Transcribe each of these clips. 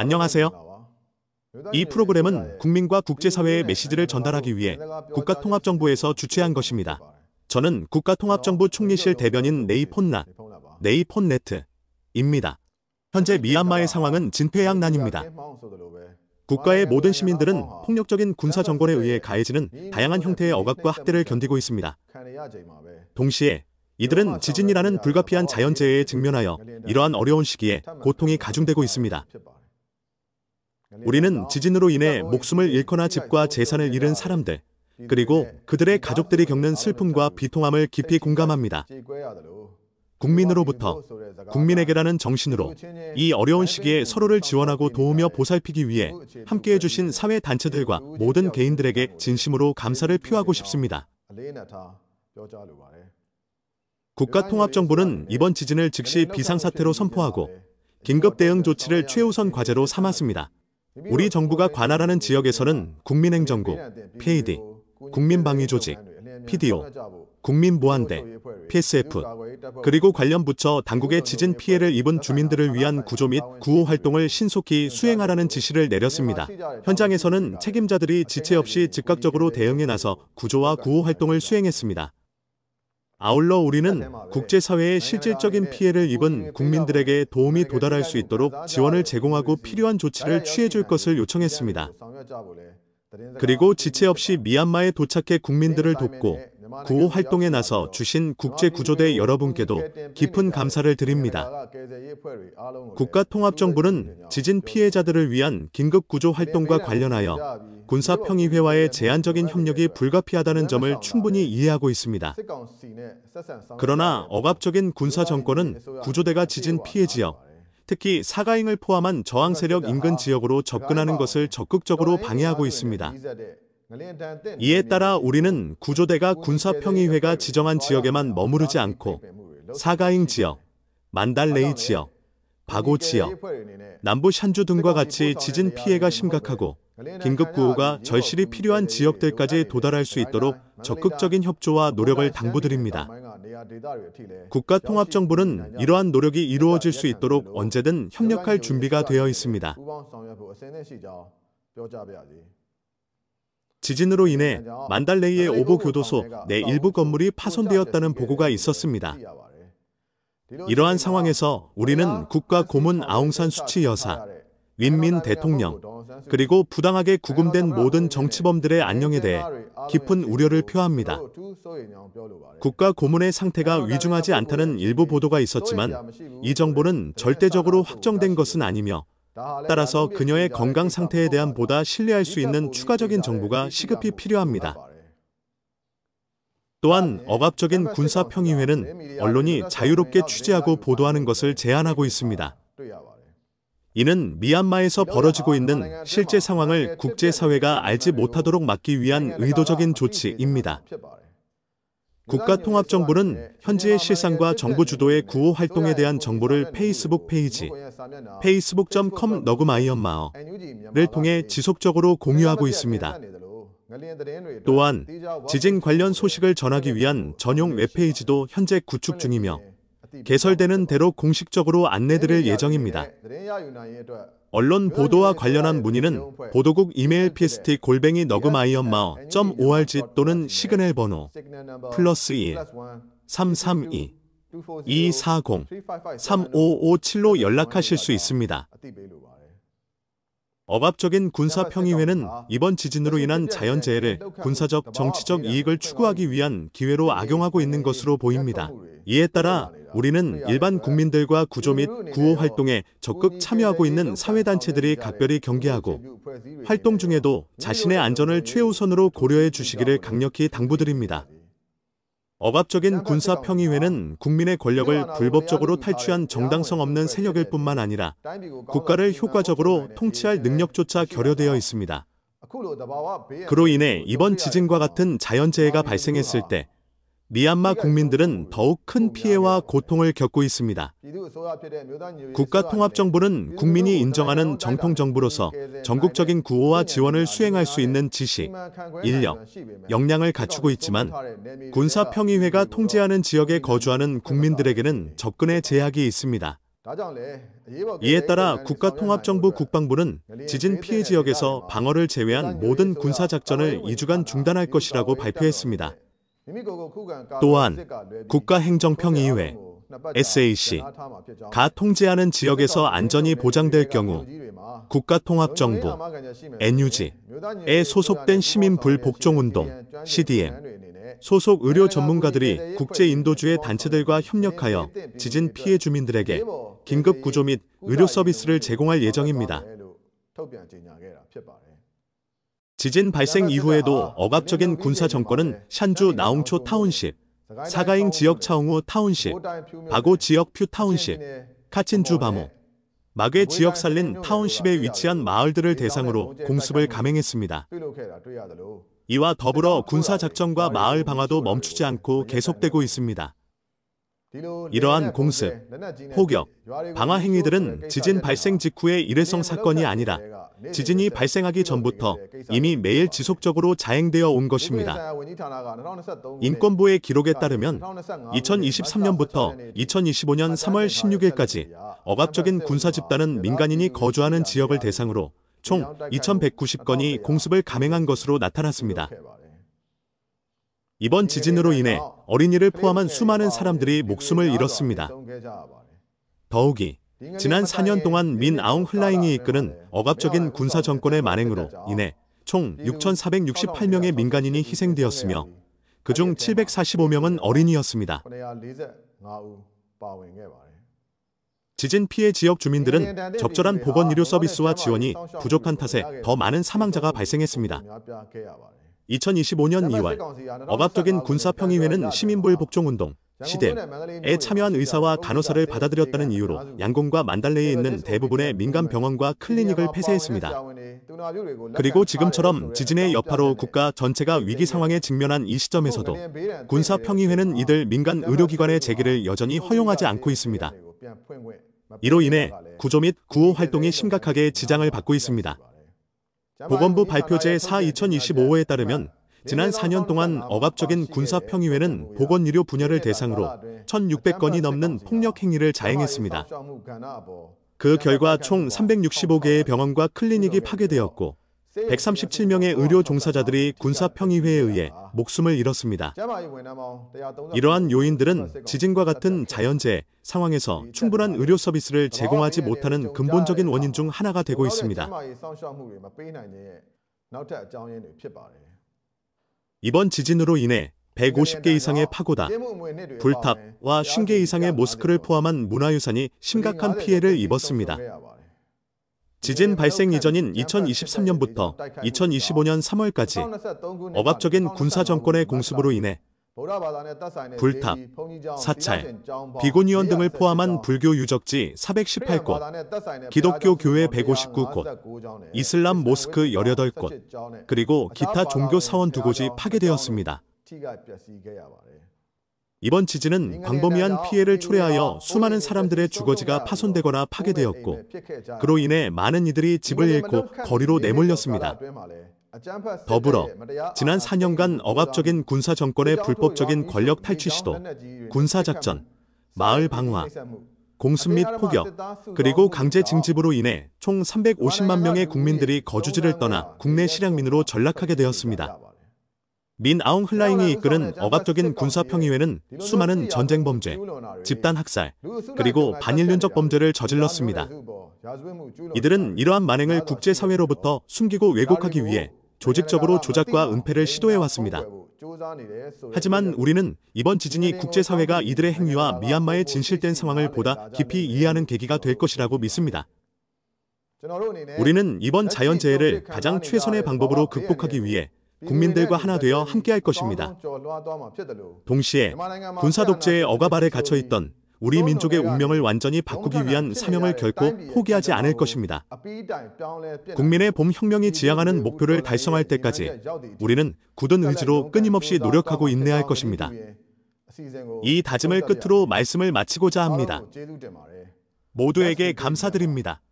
안녕하세요. 이 프로그램은 국민과 국제사회의 메시지를 전달하기 위해 국가통합정부에서 주최한 것입니다. 저는 국가통합정부 총리실 대변인 네이폰네트입니다. 현재 미얀마의 상황은 진퇴양난입니다. 국가의 모든 시민들은 폭력적인 군사 정권에 의해 가해지는 다양한 형태의 억압과 학대를 견디고 있습니다. 동시에 이들은 지진이라는 불가피한 자연재해에 직면하여 이러한 어려운 시기에 고통이 가중되고 있습니다. 우리는 지진으로 인해 목숨을 잃거나 집과 재산을 잃은 사람들, 그리고 그들의 가족들이 겪는 슬픔과 비통함을 깊이 공감합니다. 국민으로부터 국민에게라는 정신으로 이 어려운 시기에 서로를 지원하고 도우며 보살피기 위해 함께해 주신 사회단체들과 모든 개인들에게 진심으로 감사를 표하고 싶습니다. 국가통합정부는 이번 지진을 즉시 비상사태로 선포하고 긴급 대응 조치를 최우선 과제로 삼았습니다. 우리 정부가 관할하는 지역에서는 국민행정국, PD, 국민방위조직, PDO, 국민보안대, PSF, 그리고 관련 부처 당국의 지진 피해를 입은 주민들을 위한 구조 및 구호 활동을 신속히 수행하라는 지시를 내렸습니다. 현장에서는 책임자들이 지체 없이 즉각적으로 대응에 나서 구조와 구호 활동을 수행했습니다. 아울러 우리는 국제사회의 실질적인 피해를 입은 국민들에게 도움이 도달할 수 있도록 지원을 제공하고 필요한 조치를 취해줄 것을 요청했습니다. 그리고 지체 없이 미얀마에 도착해 국민들을 돕고 구호 활동에 나서 주신 국제구조대 여러분께도 깊은 감사를 드립니다. 국가통합정부는 지진 피해자들을 위한 긴급구조 활동과 관련하여 군사평의회와의 제한적인 협력이 불가피하다는 점을 충분히 이해하고 있습니다. 그러나 억압적인 군사정권은 구조대가 지진 피해 지역, 특히 사가잉을 포함한 저항 세력 인근 지역으로 접근하는 것을 적극적으로 방해하고 있습니다. 이에 따라 우리는 구조대가 군사평의회가 지정한 지역에만 머무르지 않고 사가잉 지역, 만달레이 지역, 바고 지역, 남부 샨주 등과 같이 지진 피해가 심각하고 긴급구호가 절실히 필요한 지역들까지 도달할 수 있도록 적극적인 협조와 노력을 당부드립니다. 국가통합정부는 이러한 노력이 이루어질 수 있도록 언제든 협력할 준비가 되어 있습니다. 지진으로 인해 만달레이의 오보교도소 내 일부 건물이 파손되었다는 보고가 있었습니다. 이러한 상황에서 우리는 국가 고문 아웅산 수치 여사, 윈민 대통령, 그리고 부당하게 구금된 모든 정치범들의 안녕에 대해 깊은 우려를 표합니다. 국가 고문의 상태가 위중하지 않다는 일부 보도가 있었지만 이 정보는 절대적으로 확정된 것은 아니며 따라서 그녀의 건강 상태에 대한 보다 신뢰할 수 있는 추가적인 정보가 시급히 필요합니다. 또한 억압적인 군사평의회는 언론이 자유롭게 취재하고 보도하는 것을 제한하고 있습니다. 이는 미얀마에서 벌어지고 있는 실제 상황을 국제사회가 알지 못하도록 막기 위한 의도적인 조치입니다. 국가통합정부는 현지의 실상과 정부 주도의 구호 활동에 대한 정보를 페이스북 페이지 facebook.com/너그마이엄마어를 통해 지속적으로 공유하고 있습니다. 또한 지진 관련 소식을 전하기 위한 전용 웹페이지도 현재 구축 중이며 개설되는 대로 공식적으로 안내드릴 예정입니다. 언론 보도와 관련한 문의는 보도국 이메일 pst@너그마이엄마어.org 또는 시그널 번호 +1 332 240 3557로 연락하실 수 있습니다. 억압적인 군사평의회는 이번 지진으로 인한 자연재해를 군사적, 정치적 이익을 추구하기 위한 기회로 악용하고 있는 것으로 보입니다. 이에 따라 우리는 일반 국민들과 구조 및 구호 활동에 적극 참여하고 있는 사회단체들이 각별히 경계하고 활동 중에도 자신의 안전을 최우선으로 고려해 주시기를 강력히 당부드립니다. 억압적인 군사평의회는 국민의 권력을 불법적으로 탈취한 정당성 없는 세력일 뿐만 아니라 국가를 효과적으로 통치할 능력조차 결여되어 있습니다. 그로 인해 이번 지진과 같은 자연재해가 발생했을 때 미얀마 국민들은 더욱 큰 피해와 고통을 겪고 있습니다. 국가통합정부는 국민이 인정하는 정통정부로서 전국적인 구호와 지원을 수행할 수 있는 지식, 인력, 역량을 갖추고 있지만 군사평의회가 통제하는 지역에 거주하는 국민들에게는 접근의 제약이 있습니다. 이에 따라 국가통합정부 국방부는 지진 피해 지역에서 방어를 제외한 모든 군사작전을 2주간 중단할 것이라고 발표했습니다. 또한 국가행정평의회 SAC가 통제하는 지역에서 안전이 보장될 경우 국가통합정부 NUG에 소속된 시민불복종운동 CDM 소속 의료 전문가들이 국제인도주의 단체들과 협력하여 지진 피해 주민들에게 긴급 구조 및 의료 서비스를 제공할 예정입니다. 지진 발생 이후에도 억압적인 군사 정권은 샨주 나옹초 타운십, 사가잉 지역 차옹우 타운십, 바고 지역 퓨 타운십, 카친주 바모, 마괴 지역 살린 타운십에 위치한 마을들을 대상으로 공습을 감행했습니다. 이와 더불어 군사작전과 마을 방화도 멈추지 않고 계속되고 있습니다. 이러한 공습, 포격, 방화 행위들은 지진 발생 직후의 일회성 사건이 아니라 지진이 발생하기 전부터 이미 매일 지속적으로 자행되어 온 것입니다. 인권부의 기록에 따르면 2023년부터 2025년 3월 16일까지 억압적인 군사 집단은 민간인이 거주하는 지역을 대상으로 총 2190건이 공습을 감행한 것으로 나타났습니다. 이번 지진으로 인해 어린이를 포함한 수많은 사람들이 목숨을 잃었습니다. 더욱이 지난 4년 동안 민 아웅 hlaing이 이끄는 억압적인 군사 정권의 만행으로 인해 총 6,468명의 민간인이 희생되었으며 그중 745명은 어린이였습니다. 지진 피해 지역 주민들은 적절한 보건의료 서비스와 지원이 부족한 탓에 더 많은 사망자가 발생했습니다. 2025년 2월 억압적인 군사평의회는 시민불복종운동 CDM에 참여한 의사와 간호사를 받아들였다는 이유로 양곤과 만달레이에 있는 대부분의 민간 병원과 클리닉을 폐쇄했습니다. 그리고 지금처럼 지진의 여파로 국가 전체가 위기 상황에 직면한 이 시점에서도 군사평의회는 이들 민간 의료기관의 재개를 여전히 허용하지 않고 있습니다. 이로 인해 구조 및 구호 활동이 심각하게 지장을 받고 있습니다. 보건부 발표 제4-2025호에 따르면 지난 4년 동안 억압적인 군사평의회는 보건의료 분야를 대상으로 1,600건이 넘는 폭력 행위를 자행했습니다. 그 결과 총 365개의 병원과 클리닉이 파괴되었고 137명의 의료 종사자들이 군사평의회에 의해 목숨을 잃었습니다. 이러한 요인들은 지진과 같은 자연재해 상황에서 충분한 의료 서비스를 제공하지 못하는 근본적인 원인 중 하나가 되고 있습니다. 이번 지진으로 인해 150개 이상의 파고다, 불탑과 50개 이상의 모스크를 포함한 문화유산이 심각한 피해를 입었습니다. 지진 발생 이전인 2023년부터 2025년 3월까지 억압적인 군사 정권의 공습으로 인해 불탑, 사찰, 비곤의원 등을 포함한 불교 유적지 418곳, 기독교 교회 159곳, 이슬람 모스크 18곳, 그리고 기타 종교 사원 2곳이 파괴되었습니다. 이번 지진은 광범위한 피해를 초래하여 수많은 사람들의 주거지가 파손되거나 파괴되었고 그로 인해 많은 이들이 집을 잃고 거리로 내몰렸습니다. 더불어 지난 4년간 억압적인 군사 정권의 불법적인 권력 탈취 시도, 군사작전, 마을 방화, 공습 및 포격, 그리고 강제 징집으로 인해 총 350만 명의 국민들이 거주지를 떠나 국내 실향민으로 전락하게 되었습니다. 민 아웅 hlaing이 이끄는 억압적인 군사평의회는 수많은 전쟁 범죄, 집단 학살, 그리고 반인륜적 범죄를 저질렀습니다. 이들은 이러한 만행을 국제사회로부터 숨기고 왜곡하기 위해 조직적으로 조작과 은폐를 시도해왔습니다. 하지만 우리는 이번 지진이 국제사회가 이들의 행위와 미얀마의 진실된 상황을 보다 깊이 이해하는 계기가 될 것이라고 믿습니다. 우리는 이번 자연재해를 가장 최선의 방법으로 극복하기 위해 국민들과 하나 되어 함께할 것입니다. 동시에 군사독재의 억압 아래 갇혀있던 우리 민족의 운명을 완전히 바꾸기 위한 사명을 결코 포기하지 않을 것입니다. 국민의 봄 혁명이 지향하는 목표를 달성할 때까지 우리는 굳은 의지로 끊임없이 노력하고 인내할 것입니다. 이 다짐을 끝으로 말씀을 마치고자 합니다. 모두에게 감사드립니다.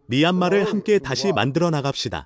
미얀마를 함께 다시 만들어 나갑시다.